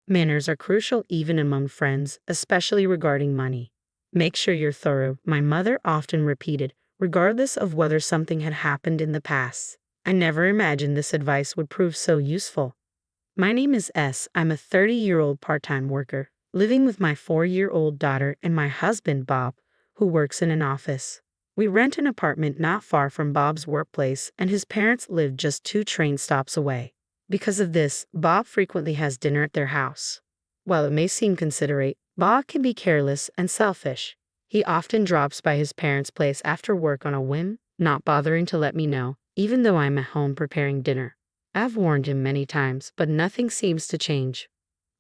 Manners are crucial even among friends, especially regarding money. Make sure you're thorough, my mother often repeated, regardless of whether something had happened in the past. I never imagined this advice would prove so useful. My name is S. I'm a 30-year-old part-time worker, living with my 4-year-old daughter and my husband, Bob, who works in an office. We rent an apartment not far from Bob's workplace, and his parents live just 2 train stops away. Because of this, Bob frequently has dinner at their house. While it may seem considerate, Bob can be careless and selfish. He often drops by his parents' place after work on a whim, not bothering to let me know, even though I'm at home preparing dinner. I've warned him many times, but nothing seems to change.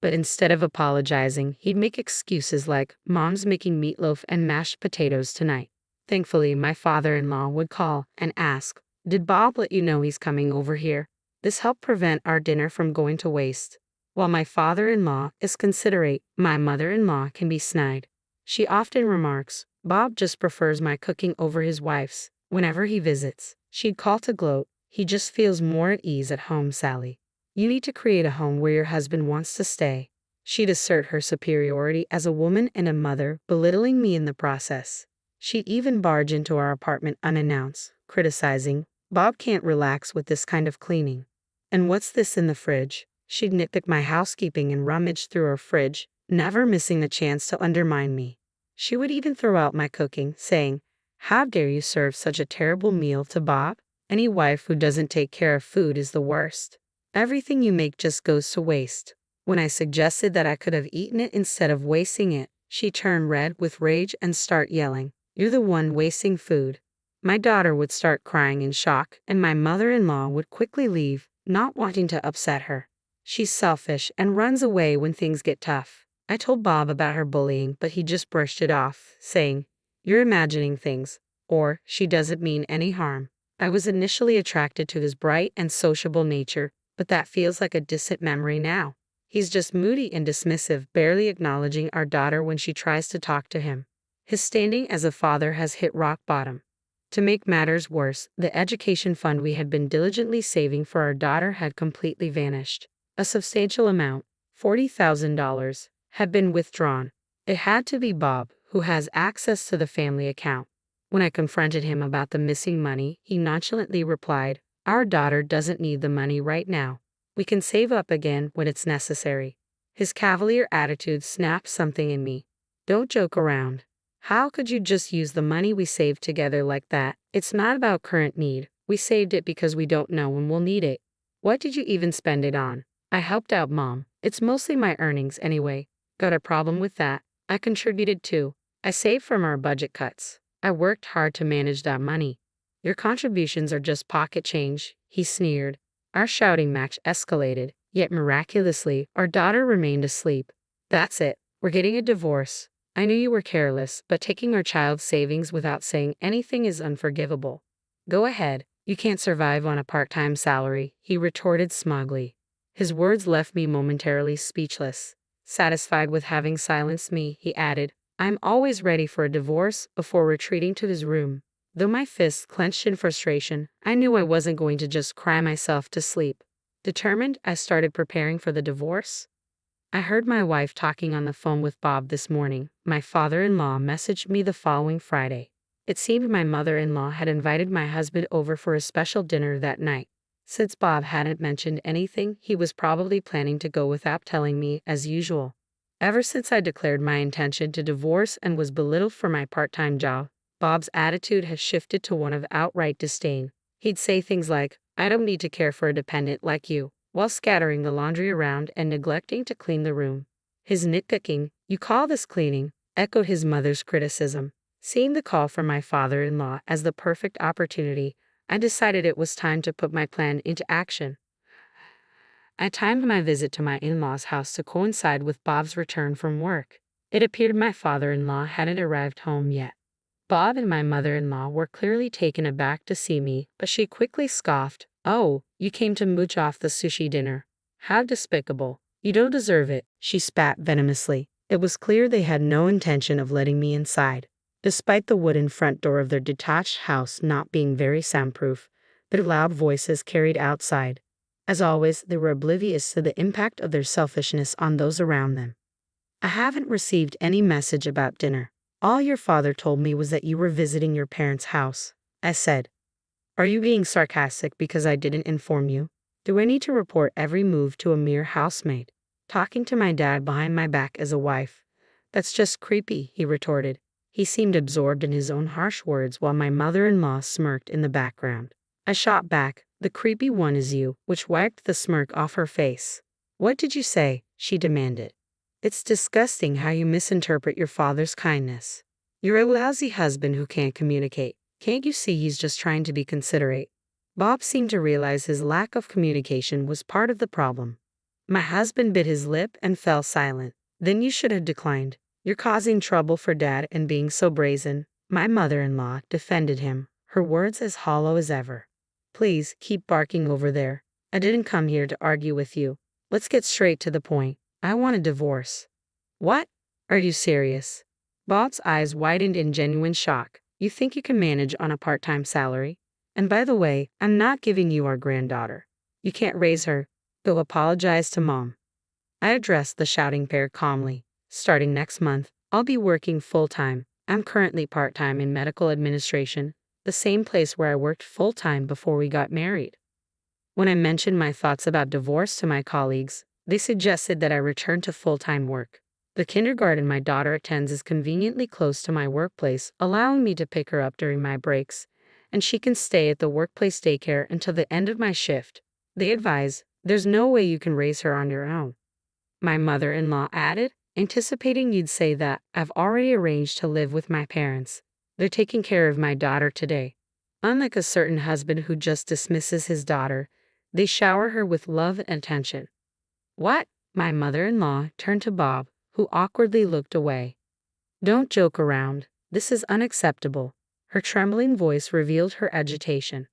But instead of apologizing, he'd make excuses like, "Mom's making meatloaf and mashed potatoes tonight." Thankfully, my father-in-law would call and ask, "Did Bob let you know he's coming over here?" This helped prevent our dinner from going to waste. While my father-in-law is considerate, my mother-in-law can be snide. She often remarks, "Bob just prefers my cooking over his wife's." Whenever he visits, she'd call to gloat, "He just feels more at ease at home, Sally. You need to create a home where your husband wants to stay." She'd assert her superiority as a woman and a mother, belittling me in the process. She'd even barge into our apartment unannounced, criticizing, "Bob can't relax with this kind of cleaning. And what's this in the fridge?" She'd nitpick my housekeeping and rummage through our fridge, never missing a chance to undermine me. She would even throw out my cooking, saying, "How dare you serve such a terrible meal to Bob? Any wife who doesn't take care of food is the worst. Everything you make just goes to waste." When I suggested that I could have eaten it instead of wasting it, she turned red with rage and started yelling, "You're the one wasting food." My daughter would start crying in shock, and my mother-in-law would quickly leave, not wanting to upset her. She's selfish and runs away when things get tough. I told Bob about her bullying, but he just brushed it off, saying, "You're imagining things," or "She doesn't mean any harm." I was initially attracted to his bright and sociable nature, but that feels like a distant memory now. He's just moody and dismissive, barely acknowledging our daughter when she tries to talk to him. His standing as a father has hit rock bottom. To make matters worse, the education fund we had been diligently saving for our daughter had completely vanished. A substantial amount, $40,000, had been withdrawn. It had to be Bob, who has access to the family account. When I confronted him about the missing money, he nonchalantly replied, "Our daughter doesn't need the money right now. We can save up again when it's necessary." His cavalier attitude snapped something in me. "Don't joke around. How could you just use the money we saved together like that? It's not about current need. We saved it because we don't know when we'll need it. What did you even spend it on?" "I helped out Mom. It's mostly my earnings anyway." "Got a problem with that?" "I contributed too. I saved from our budget cuts. I worked hard to manage that money." "Your contributions are just pocket change," he sneered. Our shouting match escalated, yet miraculously, our daughter remained asleep. "That's it. We're getting a divorce. I knew you were careless, but taking our child's savings without saying anything is unforgivable." "Go ahead. You can't survive on a part-time salary," he retorted smugly. His words left me momentarily speechless. Satisfied with having silenced me, he added, "I'm always ready for a divorce," before retreating to his room. Though my fists clenched in frustration, I knew I wasn't going to just cry myself to sleep. Determined, I started preparing for the divorce. I heard my wife talking on the phone with Bob this morning. My father-in-law messaged me the following Friday. It seemed my mother-in-law had invited my husband over for a special dinner that night. Since Bob hadn't mentioned anything, he was probably planning to go without telling me, as usual. Ever since I declared my intention to divorce and was belittled for my part-time job, Bob's attitude has shifted to one of outright disdain. He'd say things like, "I don't need to care for a dependent like you," while scattering the laundry around and neglecting to clean the room. His nitpicking, "You call this cleaning?" echoed his mother's criticism. Seeing the call from my father-in-law as the perfect opportunity, I decided it was time to put my plan into action. I timed my visit to my in-laws' house to coincide with Bob's return from work. It appeared my father-in-law hadn't arrived home yet. Bob and my mother-in-law were clearly taken aback to see me, but she quickly scoffed, "Oh, you came to mooch off the sushi dinner. How despicable. You don't deserve it," she spat venomously. It was clear they had no intention of letting me inside. Despite the wooden front door of their detached house not being very soundproof, their loud voices carried outside. As always, they were oblivious to the impact of their selfishness on those around them. I haven't received any message about dinner. All your father told me was that you were visiting your parents' house. I said, are you being sarcastic because I didn't inform you? Do I need to report every move to a mere housemaid? Talking to my dad behind my back as a wife. That's just creepy, he retorted. He seemed absorbed in his own harsh words while my mother-in-law smirked in the background. I shot back, the creepy one is you, which wiped the smirk off her face. What did you say? She demanded. It's disgusting how you misinterpret your father's kindness. You're a lousy husband who can't communicate. Can't you see he's just trying to be considerate? Bob seemed to realize his lack of communication was part of the problem. My husband bit his lip and fell silent. Then you should have declined. You're causing trouble for Dad and being so brazen. My mother-in-law defended him, her words as hollow as ever. Please, keep barking over there. I didn't come here to argue with you. Let's get straight to the point. I want a divorce. What? Are you serious? Bob's eyes widened in genuine shock. You think you can manage on a part-time salary? And by the way, I'm not giving you our granddaughter. You can't raise her. Go apologize to Mom. I addressed the shouting pair calmly. Starting next month, I'll be working full-time. I'm currently part-time in medical administration, the same place where I worked full-time before we got married. When I mentioned my thoughts about divorce to my colleagues, they suggested that I return to full-time work. The kindergarten my daughter attends is conveniently close to my workplace, allowing me to pick her up during my breaks, and she can stay at the workplace daycare until the end of my shift. They advise, there's no way you can raise her on your own. My mother-in-law added, anticipating you'd say that I've already arranged to live with my parents. They're taking care of my daughter today. Unlike a certain husband who just dismisses his daughter, they shower her with love and attention. What? My mother-in-law turned to Bob, who awkwardly looked away. Don't joke around. This is unacceptable. Her trembling voice revealed her agitation.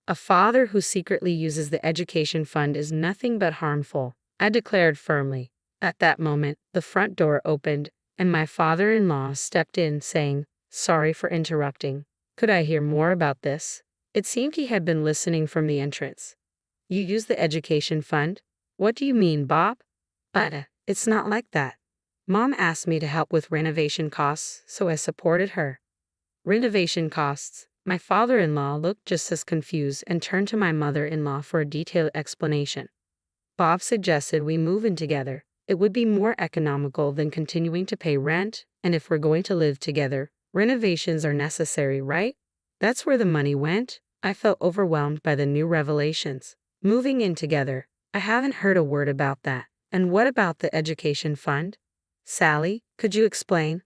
A father who secretly uses the education fund is nothing but harmful, I declared firmly. At that moment, the front door opened, and my father-in-law stepped in, saying, sorry for interrupting. Could I hear more about this? It seemed he had been listening from the entrance. You use the education fund? What do you mean, Bob? It's not like that. Mom asked me to help with renovation costs, so I supported her. Renovation costs? My father-in-law looked just as confused and turned to my mother-in-law for a detailed explanation. Bob suggested we move in together. It would be more economical than continuing to pay rent, and if we're going to live together, renovations are necessary, right? That's where the money went. I felt overwhelmed by the new revelations. Moving in together. I haven't heard a word about that. And what about the education fund? Sally, could you explain?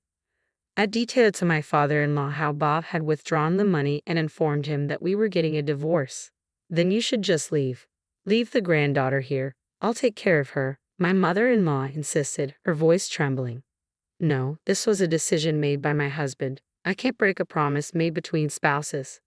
I detailed to my father-in-law how Bob had withdrawn the money and informed him that we were getting a divorce. Then you should just leave. Leave the granddaughter here. I'll take care of her, my mother-in-law insisted, her voice trembling. No, this was a decision made by my husband. I can't break a promise made between spouses.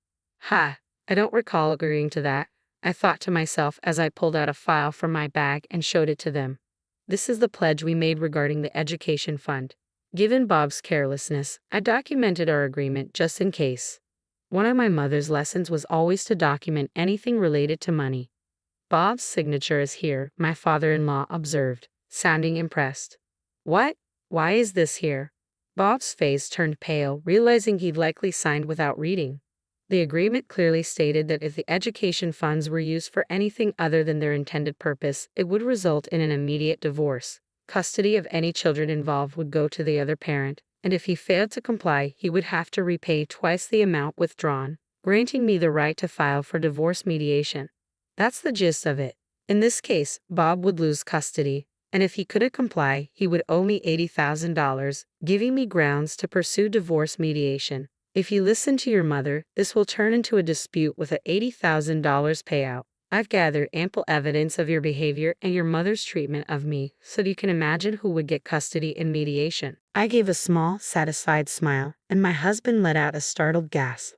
I don't recall agreeing to that, I thought to myself as I pulled out a file from my bag and showed it to them. This is the pledge we made regarding the education fund. Given Bob's carelessness, I documented our agreement just in case. One of my mother's lessons was always to document anything related to money. Bob's signature is here, my father-in-law observed, sounding impressed. What? Why is this here? Bob's face turned pale, realizing he'd likely signed without reading. The agreement clearly stated that if the education funds were used for anything other than their intended purpose, it would result in an immediate divorce. Custody of any children involved would go to the other parent, and if he failed to comply, he would have to repay twice the amount withdrawn, granting me the right to file for divorce mediation. That's the gist of it. In this case, Bob would lose custody, and if he couldn't comply, he would owe me $80,000, giving me grounds to pursue divorce mediation. If you listen to your mother, this will turn into a dispute with an $80,000 payout. I've gathered ample evidence of your behavior and your mother's treatment of me, so you can imagine who would get custody in mediation. I gave a small, satisfied smile, and my husband let out a startled gasp.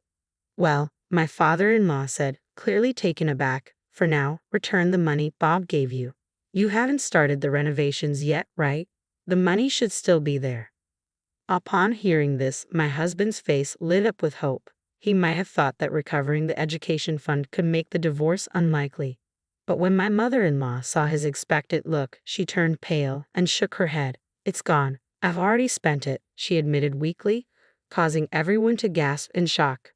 Well, my father-in-law said, clearly taken aback, for now, return the money Bob gave you. You haven't started the renovations yet, right? The money should still be there. Upon hearing this, my husband's face lit up with hope. He might have thought that recovering the education fund could make the divorce unlikely. But when my mother-in-law saw his expectant look, she turned pale and shook her head. "It's gone. I've already spent it," she admitted weakly, causing everyone to gasp in shock.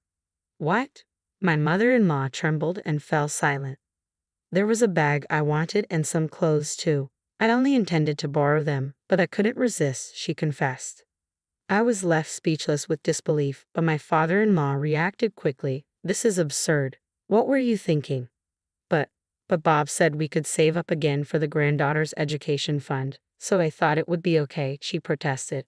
"What?" My mother-in-law trembled and fell silent. "There was a bag I wanted and some clothes too. I'd only intended to borrow them, but I couldn't resist," she confessed. I was left speechless with disbelief, but my father-in-law reacted quickly. "This is absurd. What were you thinking?" But, but Bob said we could save up again for the granddaughter's education fund, so I thought it would be okay," she protested.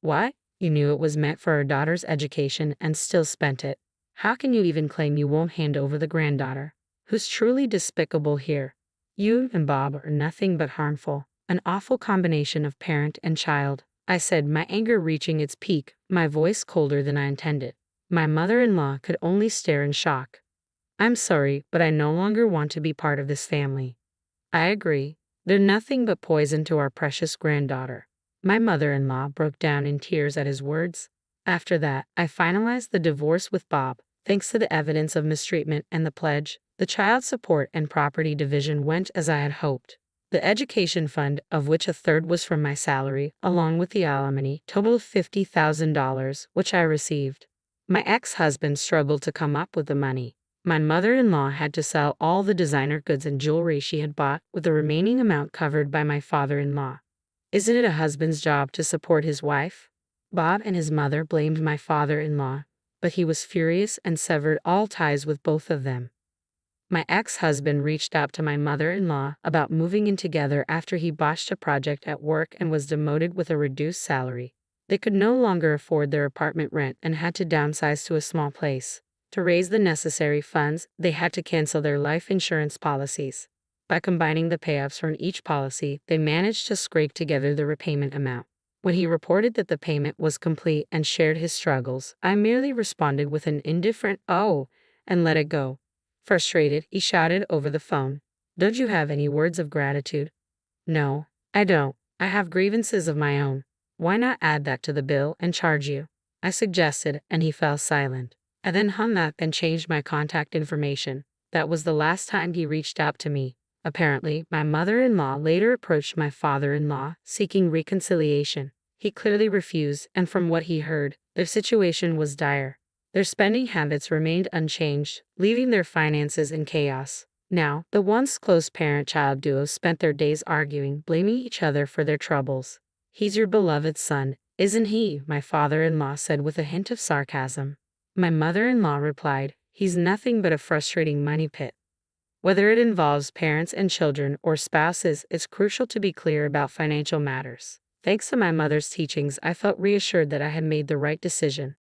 "What? You knew it was meant for our daughter's education and still spent it? How can you even claim you won't hand over the granddaughter? Who's truly despicable here? You and Bob are nothing but harmful, an awful combination of parent and child," I said, my anger reaching its peak, my voice colder than I intended. My mother-in-law could only stare in shock. "I'm sorry, but I no longer want to be part of this family." "I agree. They're nothing but poison to our precious granddaughter." My mother-in-law broke down in tears at his words. After that, I finalized the divorce with Bob. Thanks to the evidence of mistreatment and the pledge, the child support and property division went as I had hoped. The education fund, of which a third was from my salary, along with the alimony, totaled $50,000, which I received. My ex-husband struggled to come up with the money. My mother-in-law had to sell all the designer goods and jewelry she had bought, with the remaining amount covered by my father-in-law. Isn't it a husband's job to support his wife? Bob and his mother blamed my father-in-law, but he was furious and severed all ties with both of them. My ex-husband reached out to my mother-in-law about moving in together after he botched a project at work and was demoted with a reduced salary. They could no longer afford their apartment rent and had to downsize to a small place. To raise the necessary funds, they had to cancel their life insurance policies. By combining the payoffs from each policy, they managed to scrape together the repayment amount. When he reported that the payment was complete and shared his struggles, I merely responded with an indifferent "oh" and let it go. Frustrated, he shouted over the phone, "Don't you have any words of gratitude?" "No, I don't. I have grievances of my own." "Why not add that to the bill and charge you?" I suggested, and he fell silent. I then hung up and changed my contact information. That was the last time he reached out to me. Apparently, my mother-in-law later approached my father-in-law, seeking reconciliation. He clearly refused, and from what he heard, their situation was dire. Their spending habits remained unchanged, leaving their finances in chaos. Now, the once close parent-child duo spent their days arguing, blaming each other for their troubles. "He's your beloved son, isn't he?" my father-in-law said with a hint of sarcasm. My mother-in-law replied, "He's nothing but a frustrating money pit." Whether it involves parents and children or spouses, it's crucial to be clear about financial matters. Thanks to my mother's teachings, I felt reassured that I had made the right decision.